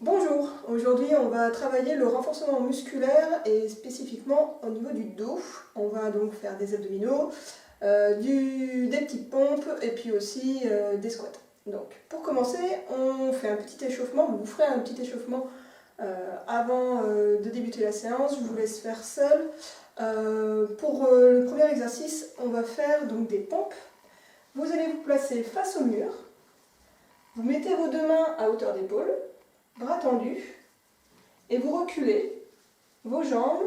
Bonjour, aujourd'hui on va travailler le renforcement musculaire et spécifiquement au niveau du dos. On va donc faire des abdominaux, des petites pompes et puis aussi des squats. Donc pour commencer, on fait un petit échauffement, vous ferez un petit échauffement avant de débuter la séance, je vous laisse faire seul. Pour le premier exercice, on va faire donc des pompes. Vous allez vous placer face au mur, vous mettez vos deux mains à hauteur d'épaule, bras tendus, et vous reculez vos jambes,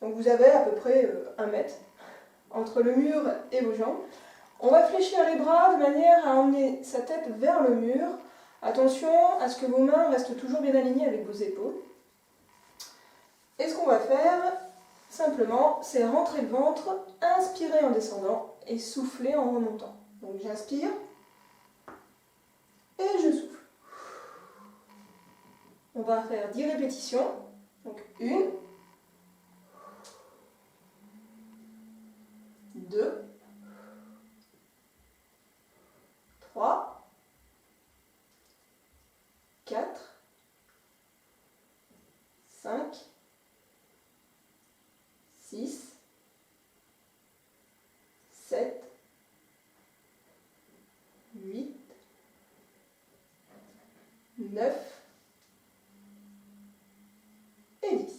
donc vous avez à peu près 1 mètre entre le mur et vos jambes. On va fléchir les bras de manière à emmener sa tête vers le mur. Attention à ce que vos mains restent toujours bien alignées avec vos épaules. Et ce qu'on va faire, simplement, c'est rentrer le ventre, inspirer en descendant et souffler en remontant. Donc j'inspire et je souffle. On va faire 10 répétitions. Donc 1, 2, 3, 4, 5, 6, 7, 8, 9 et 10.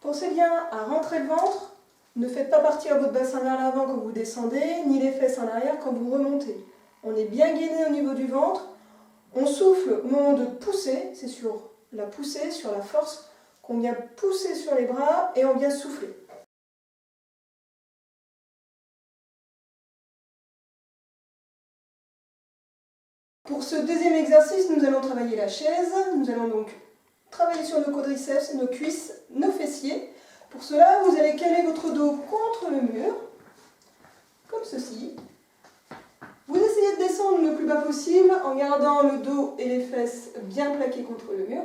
Pensez bien à rentrer le ventre, ne faites pas partir votre bassin vers l'avant quand vous descendez, ni les fesses en arrière quand vous remontez. On est bien gainé au niveau du ventre, on souffle au moment de pousser, c'est sur la poussée, sur la force, qu'on vient pousser sur les bras et on vient souffler. Pour ce deuxième exercice, nous allons travailler la chaise, nous allons donc travailler sur nos quadriceps, nos cuisses, nos fessiers. Pour cela, vous allez caler votre dos contre le mur, comme ceci. Vous essayez de descendre le plus bas possible en gardant le dos et les fesses bien plaqués contre le mur.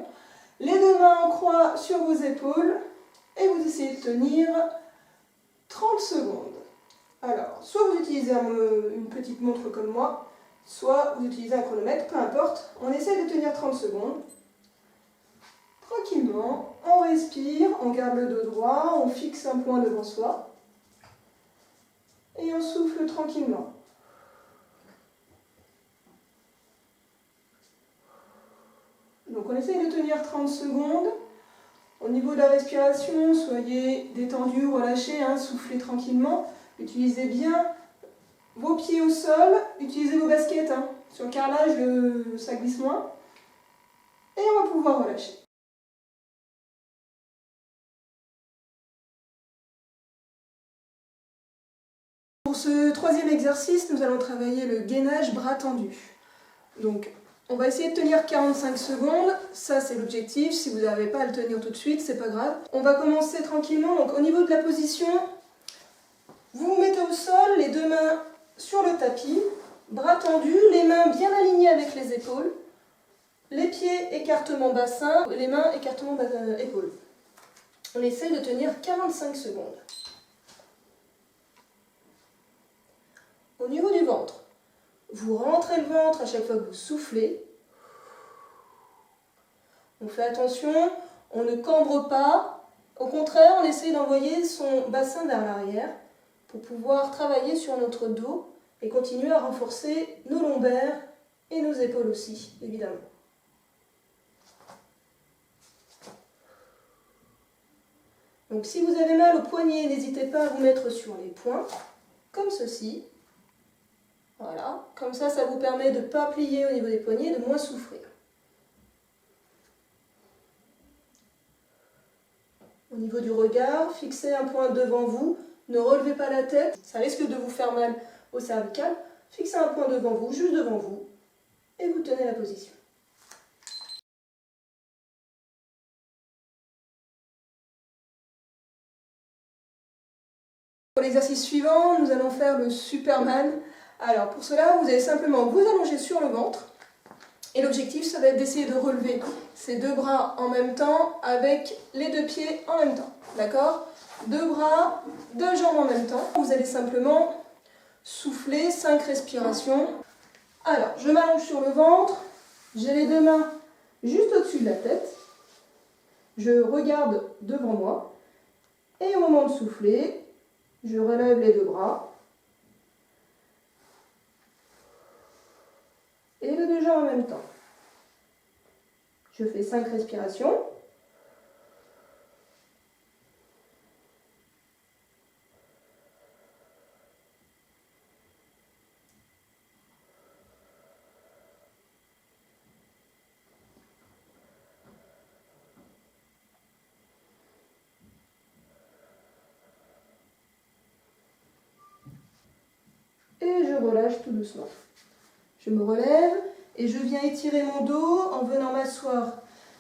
Les deux mains en croix sur vos épaules et vous essayez de tenir 30 secondes. Alors, soit vous utilisez une petite montre comme moi, soit vous utilisez un chronomètre, peu importe. On essaye de tenir 30 secondes. Tranquillement, on respire, on garde le dos droit, on fixe un point devant soi et on souffle tranquillement. Donc on essaye de tenir 30 secondes. Au niveau de la respiration, soyez détendu, relâché, soufflez tranquillement. Utilisez bien vos pieds au sol, utilisez vos baskets. Sur le carrelage, ça glisse moins. Et on va pouvoir relâcher. Pour ce troisième exercice, nous allons travailler le gainage bras tendus. Donc, on va essayer de tenir 45 secondes, ça c'est l'objectif. Si vous n'arrivez pas à le tenir tout de suite, c'est pas grave. On va commencer tranquillement. Donc, au niveau de la position, vous vous mettez au sol, les deux mains sur le tapis, bras tendus, les mains bien alignées avec les épaules, les pieds écartement bassin, les mains écartement épaules. On essaye de tenir 45 secondes. Au niveau du ventre, vous rentrez le ventre à chaque fois que vous soufflez. On fait attention, on ne cambre pas. Au contraire, on essaie d'envoyer son bassin vers l'arrière pour pouvoir travailler sur notre dos et continuer à renforcer nos lombaires et nos épaules aussi, évidemment. Donc si vous avez mal au poignet, n'hésitez pas à vous mettre sur les poings, comme ceci. Voilà, comme ça, ça vous permet de ne pas plier au niveau des poignets et de moins souffrir. Au niveau du regard, fixez un point devant vous, ne relevez pas la tête, ça risque de vous faire mal au cervical. Fixez un point devant vous, juste devant vous, et vous tenez la position. Pour l'exercice suivant, nous allons faire le Superman. Alors pour cela, vous allez simplement vous allonger sur le ventre. Et l'objectif, ça va être d'essayer de relever ces deux bras en même temps avec les deux pieds en même temps. D'accord? Deux bras, deux jambes en même temps. Vous allez simplement souffler 5 respirations. Alors, je m'allonge sur le ventre. J'ai les deux mains juste au-dessus de la tête. Je regarde devant moi et au moment de souffler, je relève les deux bras et les deux jambes en même temps. Je fais 5 respirations. Et je relâche tout doucement. Je me relève et je viens étirer mon dos en venant m'asseoir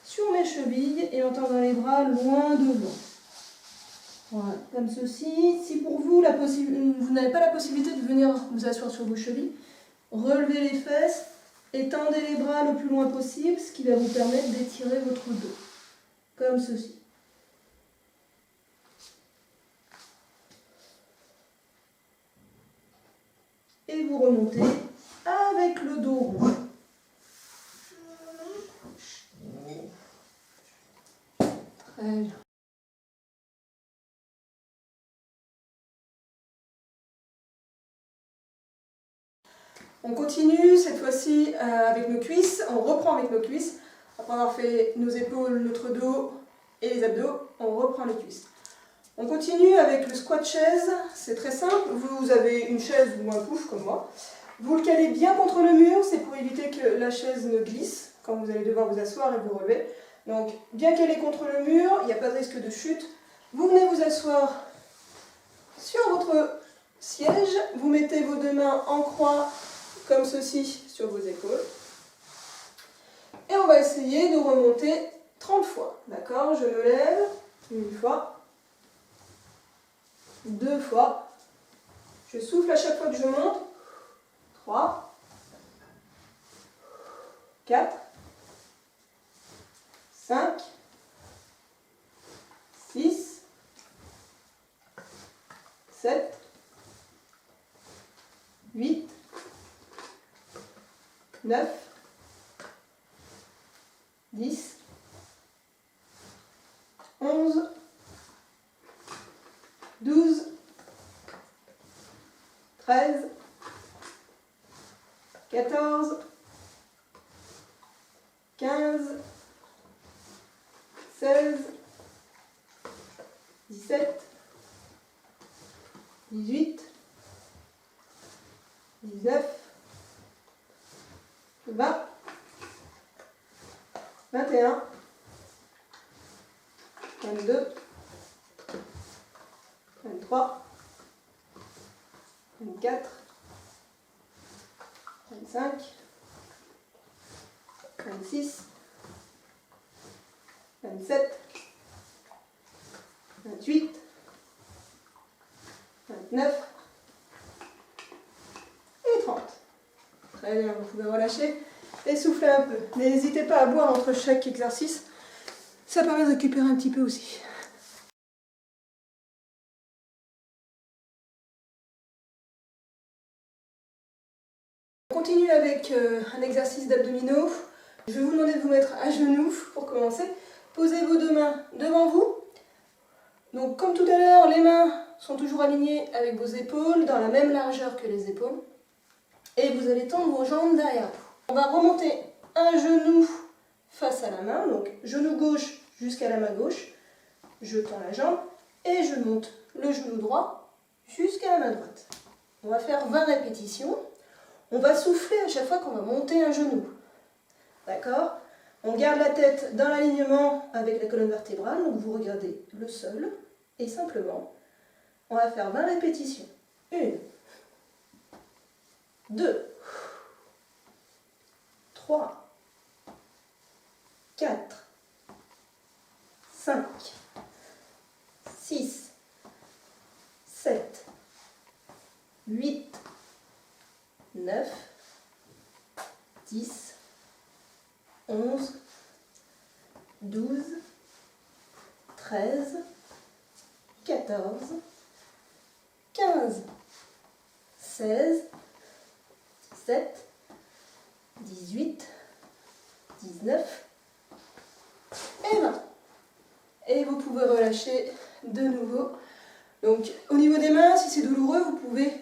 sur mes chevilles et en tendant les bras loin devant. Voilà, comme ceci. Si pour vous, vous n'avez pas la possibilité de venir vous asseoir sur vos chevilles, relevez les fesses et tendez les bras le plus loin possible, ce qui va vous permettre d'étirer votre dos. Comme ceci. Et vous remontez avec le dos rond. Très bien. On continue cette fois-ci avec nos cuisses, on reprend avec nos cuisses. Après avoir fait nos épaules, notre dos et les abdos, on reprend les cuisses. On continue avec le squat chaise, c'est très simple. Vous avez une chaise ou un pouf comme moi. Vous le calez bien contre le mur, c'est pour éviter que la chaise ne glisse quand vous allez devoir vous asseoir et vous relever. Donc bien calé contre le mur, il n'y a pas de risque de chute. Vous venez vous asseoir sur votre siège, vous mettez vos deux mains en croix comme ceci sur vos épaules. Et on va essayer de remonter 30 fois. D'accord? Je me lève, une fois, deux fois. Je souffle à chaque fois que je monte. 3, 4, 5, 6, 7, 8, 9, 10, 11, 12, 13, 14, 15, 16, 17, 18, 19, 20, 21, 22, 23, 24, 25, 26, 27, 28, 29 et 30. Très bien, vous pouvez relâcher et souffler un peu. N'hésitez pas à boire entre chaque exercice, ça permet de récupérer un petit peu aussi. On continue avec un exercice d'abdominaux. Je vais vous demander de vous mettre à genoux pour commencer. Posez vos deux mains devant vous. Donc comme tout à l'heure, les mains sont toujours alignées avec vos épaules, dans la même largeur que les épaules. Et vous allez tendre vos jambes derrière vous. On va remonter un genou face à la main, donc genou gauche jusqu'à la main gauche. Je tends la jambe et je monte le genou droit jusqu'à la main droite. On va faire 20 répétitions. On va souffler à chaque fois qu'on va monter un genou. D'accord? On garde la tête dans l'alignement avec la colonne vertébrale, donc vous regardez le sol et simplement, on va faire 20 répétitions. 1, 2, 3, 4, 5, 6, 7, 8, 9, 10, 11, 12, 13, 14, 15, 16, 17, 18, 19, et main. Et vous pouvez relâcher de nouveau. Donc au niveau des mains, si c'est douloureux, vous pouvez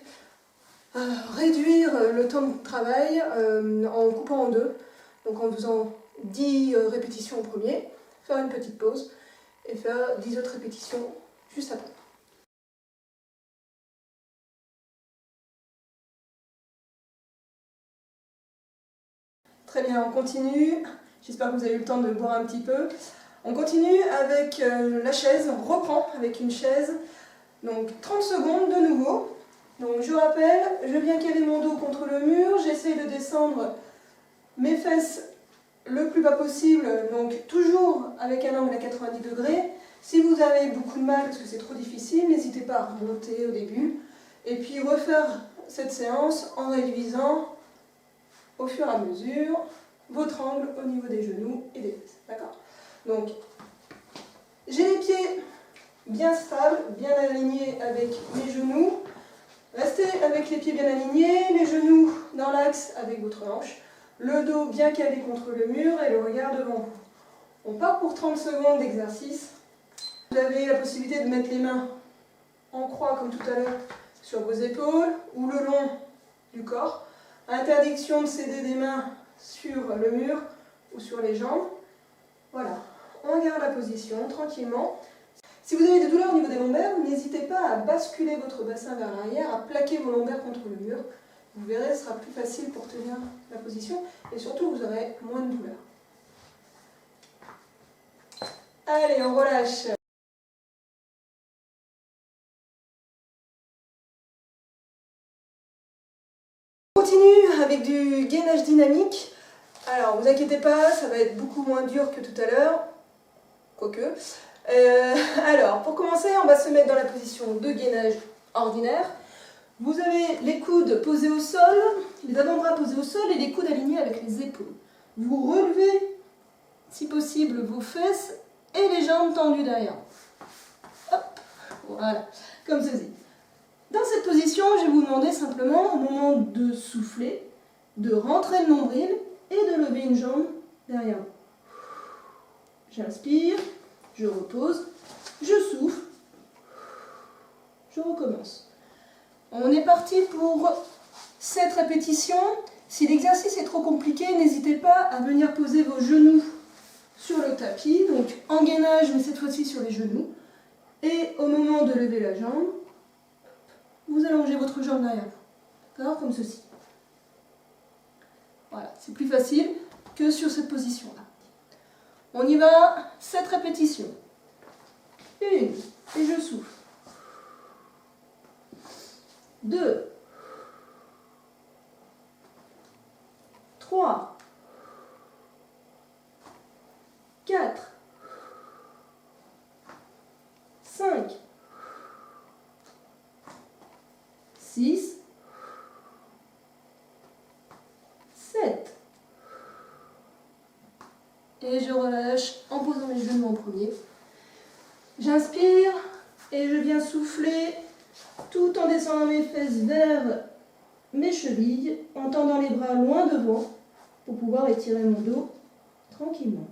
réduire le temps de travail en coupant en deux. Donc en faisant 10 répétitions au premier, faire une petite pause et faire 10 autres répétitions juste après. Très bien, on continue. J'espère que vous avez eu le temps de boire un petit peu. On continue avec la chaise, on reprend avec une chaise. Donc 30 secondes de nouveau. Donc je rappelle, je viens caler mon dos contre le mur, j'essaye de descendre mes fesses le plus bas possible, donc toujours avec un angle à 90 degrés. Si vous avez beaucoup de mal parce que c'est trop difficile, n'hésitez pas à remonter au début. Et puis refaire cette séance en réduisant au fur et à mesure votre angle au niveau des genoux et des fesses. D'accord? Donc j'ai les pieds bien stables, bien alignés avec mes genoux. Restez avec les pieds bien alignés, les genoux dans l'axe avec votre hanche, le dos bien calé contre le mur et le regard devant vous. On part pour 30 secondes d'exercice. Vous avez la possibilité de mettre les mains en croix comme tout à l'heure sur vos épaules ou le long du corps. Interdiction de céder des mains sur le mur ou sur les jambes. Voilà, on garde la position tranquillement. Si vous avez des douleurs au niveau des lombaires, n'hésitez pas à basculer votre bassin vers l'arrière, à plaquer vos lombaires contre le mur. Vous verrez, ce sera plus facile pour tenir la position et surtout vous aurez moins de douleur. Allez, on relâche. On continue avec du gainage dynamique. Alors, vous inquiétez pas, ça va être beaucoup moins dur que tout à l'heure, quoique. Alors, pour commencer, on va se mettre dans la position de gainage ordinaire. Vous avez les coudes posés au sol, les avant-bras posés au sol et les coudes alignés avec les épaules. Vous relevez, si possible, vos fesses et les jambes tendues derrière. Hop, voilà, comme ceci. Dans cette position, je vais vous demander simplement, au moment de souffler, de rentrer le nombril et de lever une jambe derrière. J'inspire, je repose, je souffle, je recommence. On est parti pour 7 répétitions. Si l'exercice est trop compliqué, n'hésitez pas à venir poser vos genoux sur le tapis, donc en gainage, mais cette fois-ci sur les genoux. Et au moment de lever la jambe, vous allongez votre jambe derrière vous, d'accord, comme ceci. Voilà, c'est plus facile que sur cette position-là. On y va, 7 répétitions. 1, et je souffle. 2, 3, 4, 5, 6, 7. Et je relâche en posant mes genoux en premier. J'inspire et je viens souffler tout en descendant mes fesses vers mes chevilles, en tendant les bras loin devant pour pouvoir étirer mon dos tranquillement.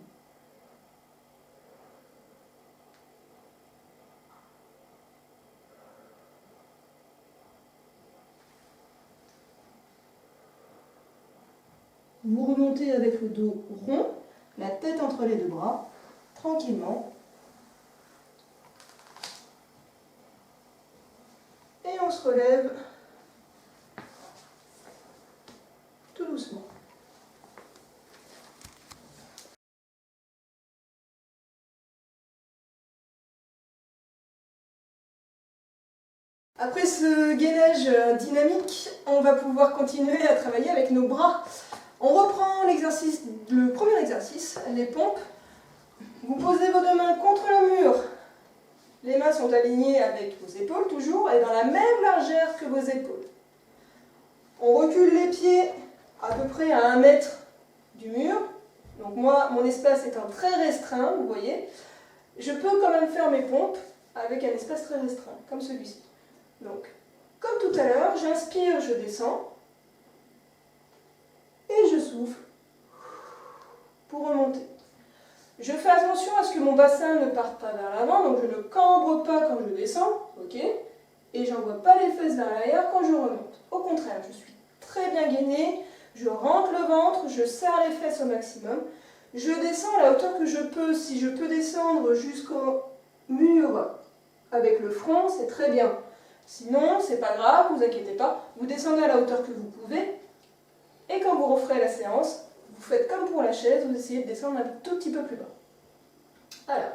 Vous remontez avec le dos rond, la tête entre les deux bras, tranquillement. Et on se relève tout doucement. Après ce gainage dynamique, on va pouvoir continuer à travailler avec nos bras. On reprend l'exercice, le premier exercice, les pompes. Vous posez vos deux mains contre le mur. Les mains sont alignées avec vos épaules toujours et dans la même largeur que vos épaules. On recule les pieds à peu près à 1 mètre du mur. Donc moi, mon espace étant très restreint, vous voyez, je peux quand même faire mes pompes avec un espace très restreint, comme celui-ci. Donc, comme tout à l'heure, j'inspire, je descends, et je souffle pour remonter. Je fais attention à ce que mon bassin ne parte pas vers l'avant, donc je ne cambre pas quand je descends, ok? Et j'envoie pas les fesses vers l'arrière quand je remonte. Au contraire, je suis très bien gainée, je rentre le ventre, je serre les fesses au maximum, je descends à la hauteur que je peux. Si je peux descendre jusqu'au mur avec le front, c'est très bien. Sinon, c'est pas grave, vous inquiétez pas, vous descendez à la hauteur que vous pouvez, et quand vous referez la séance, vous faites comme pour la chaise, vous essayez de descendre un tout petit peu plus bas. Alors,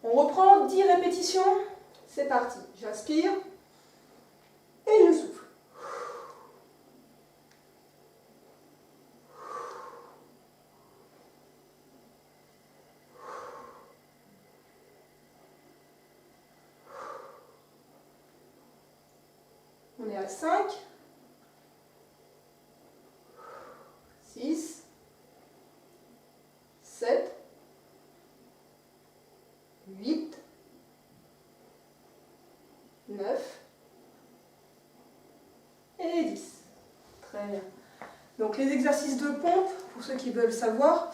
on reprend 10 répétitions, c'est parti. J'inspire et je souffle. On est à 5, 6, 7, 8, 9 et 10. Très bien. Donc les exercices de pompe, pour ceux qui veulent savoir,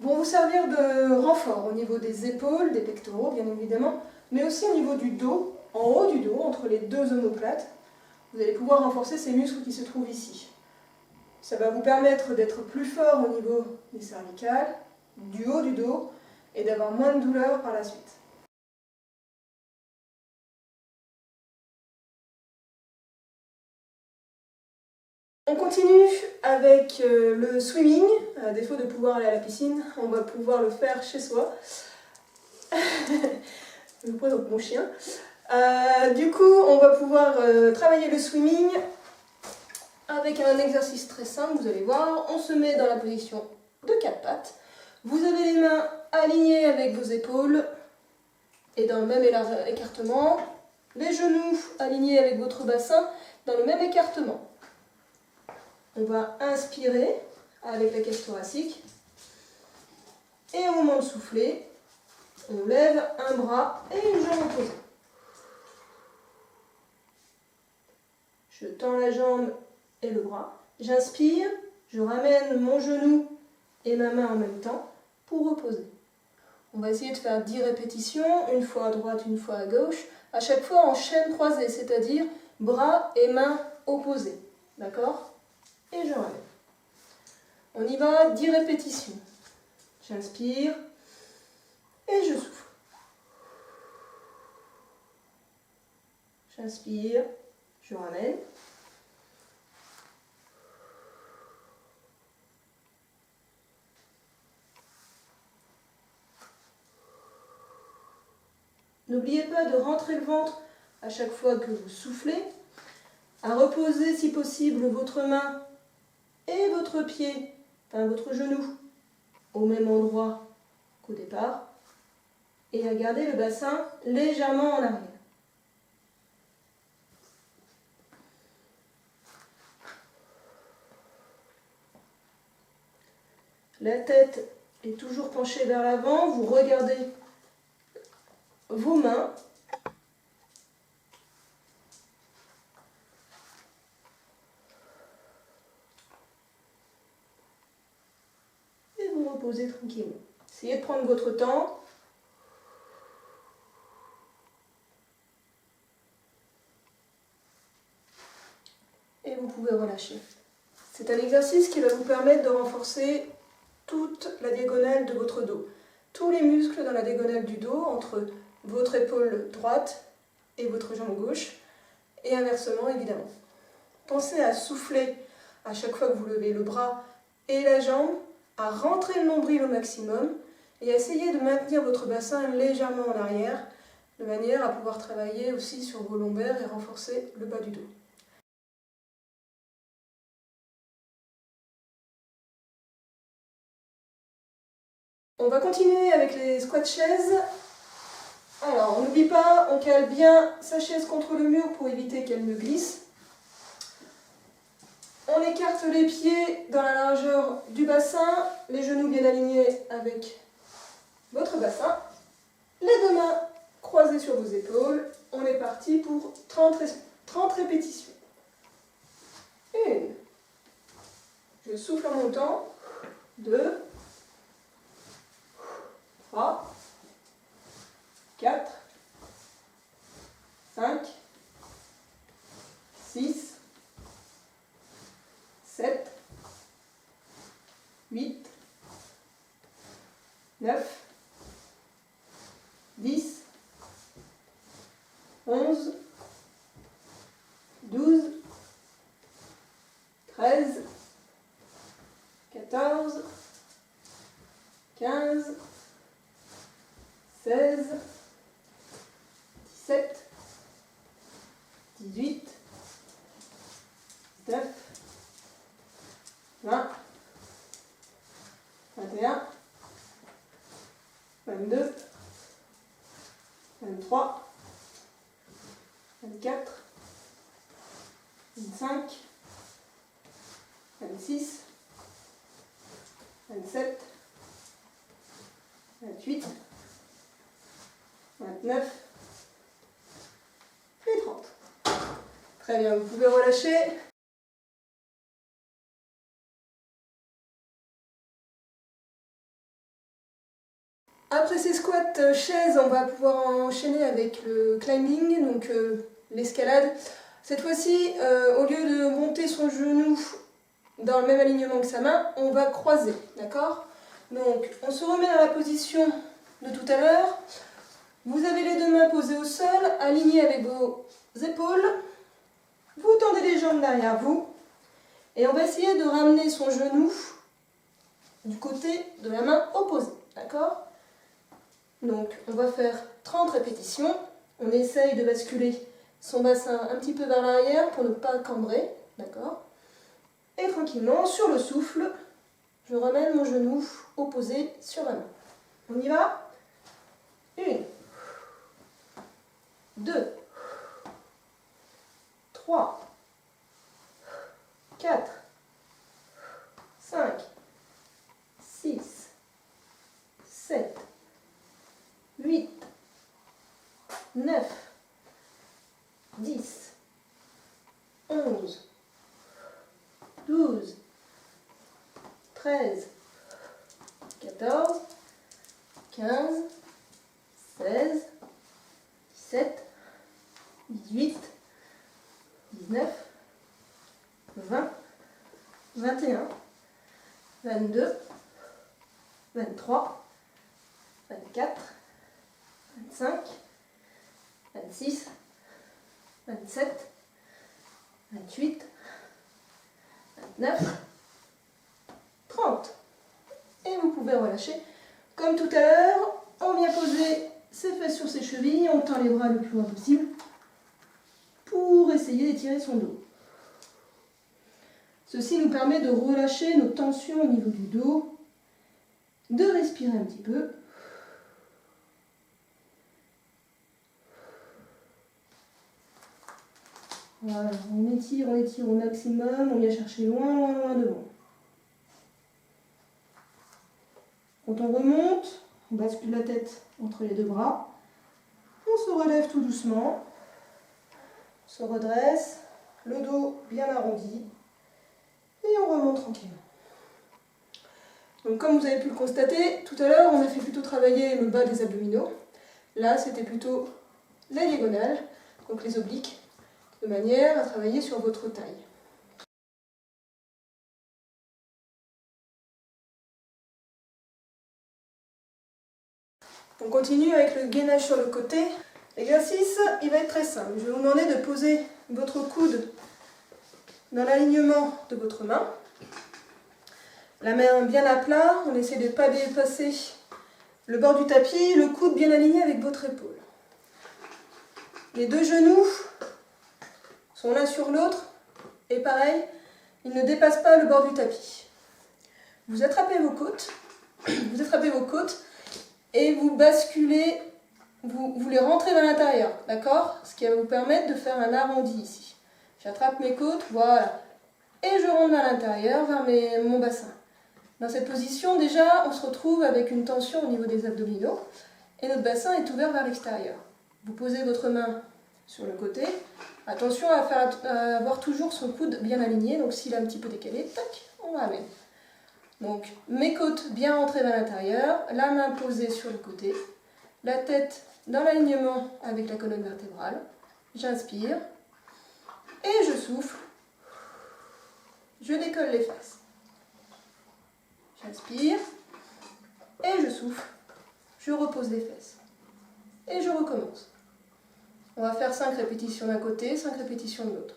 vont vous servir de renfort au niveau des épaules, des pectoraux bien évidemment, mais aussi au niveau du dos, en haut du dos, entre les deux omoplates. Vous allez pouvoir renforcer ces muscles qui se trouvent ici. Ça va vous permettre d'être plus fort au niveau des cervicales, du haut du dos, et d'avoir moins de douleur par la suite. On continue avec le swimming. À défaut de pouvoir aller à la piscine, on va pouvoir le faire chez soi. Je présente mon chien. Du coup, on va pouvoir travailler le swimming avec un exercice très simple, vous allez voir. On se met dans la position de 4 pattes. Vous avez les mains alignées avec vos épaules et dans le même écartement. Les genoux alignés avec votre bassin dans le même écartement. On va inspirer avec la cage thoracique. Et au moment de souffler, on lève un bras et une jambe opposée. Je tends la jambe et le bras. J'inspire, je ramène mon genou et ma main en même temps pour reposer. On va essayer de faire 10 répétitions, une fois à droite, une fois à gauche, à chaque fois en chaîne croisée, c'est-à-dire bras et mains opposés. D'accord? Et je ramène. On y va, 10 répétitions. J'inspire et je souffle. J'inspire, je ramène. N'oubliez pas de rentrer le ventre à chaque fois que vous soufflez, à reposer si possible votre main et votre pied, enfin votre genou, au même endroit qu'au départ, et à garder le bassin légèrement en arrière. La tête est toujours penchée vers l'avant, vous regardez vos mains. Et vous reposez tranquillement. Essayez de prendre votre temps. Et vous pouvez relâcher. C'est un exercice qui va vous permettre de renforcer toute la diagonale de votre dos. Tous les muscles dans la diagonale du dos, entre votre épaule droite et votre jambe gauche, et inversement évidemment. Pensez à souffler à chaque fois que vous levez le bras et la jambe, à rentrer le nombril au maximum, et à essayer de maintenir votre bassin légèrement en arrière, de manière à pouvoir travailler aussi sur vos lombaires et renforcer le bas du dos. On va continuer avec les squats chaises. Alors, on n'oublie pas, on cale bien sa chaise contre le mur pour éviter qu'elle ne glisse. On écarte les pieds dans la largeur du bassin, les genoux bien alignés avec votre bassin. Les deux mains croisées sur vos épaules. On est parti pour 30 répétitions. 1. Je souffle en montant. 2. 3, 4, 5, 6, 7, 8, 9, 10, 11, 12, 13, 14, 15, 16, 17, 18, 19, 20, 21, 22, 23, 24, 25, 26, 27, 28, 29 et 30. Très bien, vous pouvez relâcher. Après ces squats chaises, on va pouvoir enchaîner avec le climbing, donc l'escalade. Cette fois-ci, au lieu de monter son genou dans le même alignement que sa main, on va croiser, d'accord? Donc, on se remet dans la position de tout à l'heure. Vous avez les deux mains posées au sol, alignées avec vos épaules. Vous tendez les jambes derrière vous. Et on va essayer de ramener son genou du côté de la main opposée, d'accord? Donc, on va faire 30 répétitions. On essaye de basculer son bassin un petit peu vers l'arrière pour ne pas cambrer, d'accord? Et tranquillement, sur le souffle, je ramène mon genou opposé sur la main. On y va? 1, 2, 3, 4, 5, 6, 7, 8, 9, 10, 11, 12, 13, 14, 15, 16, 17, 18, 19, 20, 21, 22, 23, 24, 25, 26, 27, 28, 29, 30. Et vous pouvez relâcher. Comme tout à l'heure, on vient poser ses fesses sur ses chevilles, on tend les bras le plus loin possible pour essayer d'étirer son dos. Ceci nous permet de relâcher nos tensions au niveau du dos, de respirer un petit peu. Voilà, on étire au maximum, on vient chercher loin, loin, loin devant. Quand on remonte, on bascule la tête entre les deux bras, on se relève tout doucement, on se redresse, le dos bien arrondi, et on remonte tranquillement. Donc comme vous avez pu le constater, tout à l'heure on a fait plutôt travailler le bas des abdominaux. Là c'était plutôt la diagonale, donc les obliques, de manière à travailler sur votre taille. On continue avec le gainage sur le côté. L'exercice, il va être très simple. Je vais vous demander de poser votre coude dans l'alignement de votre main. La main bien à plat, on essaie de ne pas dépasser le bord du tapis, le coude bien aligné avec votre épaule. Les deux genoux sont l'un sur l'autre et pareil, ils ne dépassent pas le bord du tapis. Vous attrapez vos côtes, et vous basculez, vous les rentrez dans l'intérieur, d'accord? Ce qui va vous permettre de faire un arrondi ici. J'attrape mes côtes, voilà, et je rentre dans l'intérieur vers mon bassin. Dans cette position, déjà, on se retrouve avec une tension au niveau des abdominaux et notre bassin est ouvert vers l'extérieur. Vous posez votre main sur le côté. Attention à avoir toujours son coude bien aligné, donc s'il est un petit peu décalé, tac, on ramène. Donc mes côtes bien rentrées vers l'intérieur, la main posée sur le côté, la tête dans l'alignement avec la colonne vertébrale. J'inspire et je souffle. Je décolle les fesses. J'inspire et je souffle. Je repose les fesses. Et je recommence. On va faire 5 répétitions d'un côté, 5 répétitions de l'autre.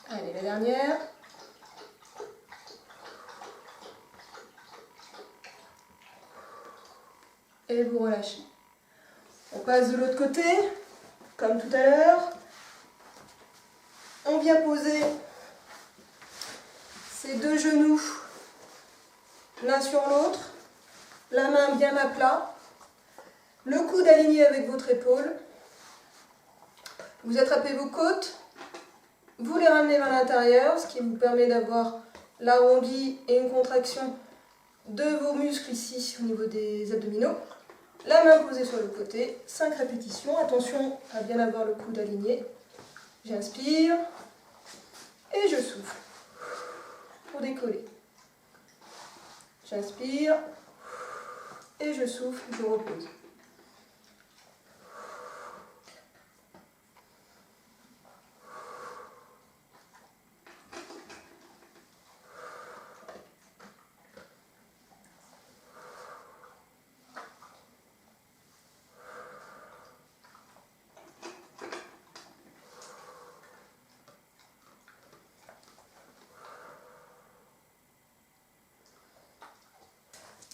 Allez, la dernière. Et vous relâchez. On passe de l'autre côté, comme tout à l'heure. On vient poser ces deux genoux l'un sur l'autre, la main bien à plat, le coude aligné avec votre épaule. Vous attrapez vos côtes, vous les ramenez vers l'intérieur, ce qui vous permet d'avoir l'arrondi et une contraction de vos muscles ici au niveau des abdominaux. La main posée sur le côté, 5 répétitions. Attention à bien avoir le coude aligné. J'inspire et je souffle pour décoller. J'inspire et je souffle, je repose.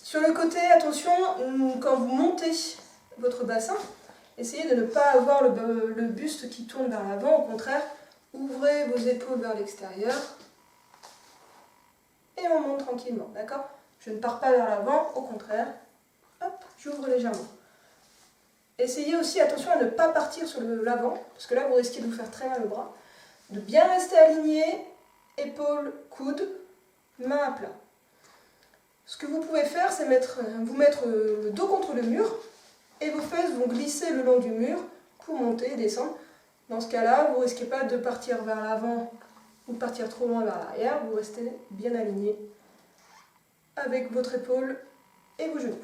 Sur le côté, attention, quand vous montez votre bassin, essayez de ne pas avoir le buste qui tourne vers l'avant. Au contraire, ouvrez vos épaules vers l'extérieur et on monte tranquillement, d'accord? Je ne pars pas vers l'avant, au contraire, hop, j'ouvre légèrement. Essayez aussi, attention à ne pas partir sur l'avant, parce que là vous risquez de vous faire très mal au bras. De bien rester aligné, épaules, coudes, main à plat. Ce que vous pouvez faire, c'est vous mettre le dos contre le mur et vos fesses vont glisser le long du mur pour monter et descendre. Dans ce cas-là, vous ne risquez pas de partir vers l'avant ou de partir trop loin vers l'arrière. Vous restez bien aligné avec votre épaule et vos genoux.